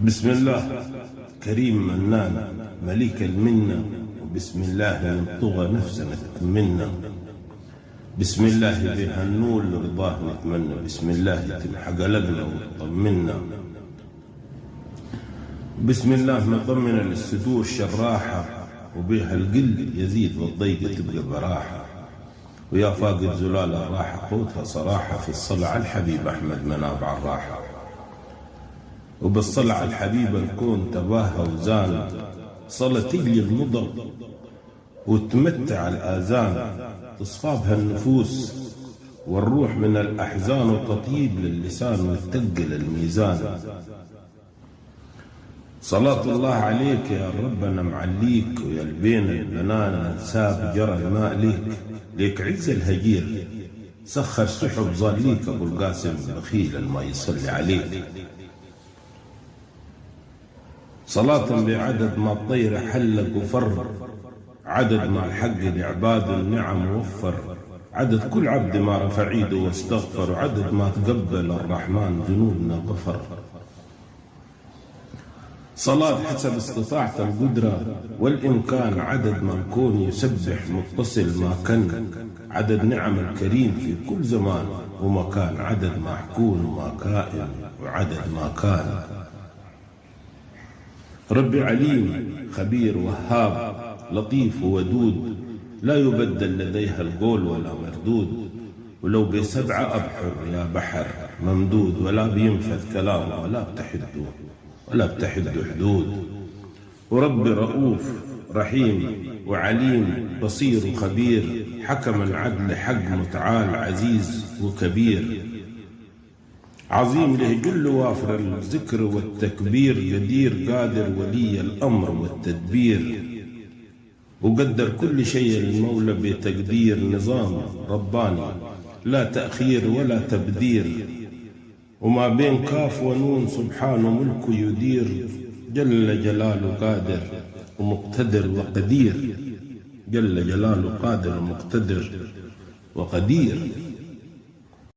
بسم الله كريم منان مليك المنة، وبسم الله من طغى نفسنا تأمنا، بسم الله بها النور رضاه نتمنى، بسم الله تمحى قلقنا وتطمنا، بسم الله مضمن للصدور شراحة، وبها القل يزيد والضيقة تبقى براحة، ويا فاقد زلال الراحة قوتها صراحة، في الصلاة على الحبيب أحمد منابع الراحة، وبالصلاة على الحبيب الكون تباهى وزان، صلاة تجلي المضر وتمتع الآذان، تصفى بها النفوس والروح من الأحزان، وتطيب للسان وتثقل الميزان. صلاة الله عليك يا ربنا معليك، ويا البين البنان ساب جرى الماء ليك، ليك عز الهجير سخر سحب ظليك، أبو القاسم البخيل الما يصلي عليك. صلاة بعدد ما الطير حلق وفر، عدد ما الحق لعباد النعم وفر، عدد كل عبد ما رفع ايده واستغفر، وعدد ما تقبل الرحمن ذنوبنا غفر. صلاة حسب استطاعة القدرة والإمكان، عدد ما نكون يسبح متصل ما كان، عدد نعم الكريم في كل زمان ومكان، عدد ما حكون وما كائن وعدد ما كان. ربي عليم خبير وهاب لطيف وودود، لا يبدل لديها القول ولا مردود، ولو بسبعة أبحر يا بحر ممدود، ولا بينفذ كلامه ولا بتحد حدود. ورب رؤوف رحيم وعليم بصير وخبير، حكم العدل حق متعال عزيز وكبير، عظيم له جل وافر الذكر والتكبير، قدير قادر ولي الأمر والتدبير، وقدر كل شيء المولى بتقدير، نظام رباني لا تأخير ولا تبدير، وما بين كاف ونون سبحانه ملكه يدير، جل جلاله قادر ومقتدر وقدير، جل جلاله قادر ومقتدر وقدير.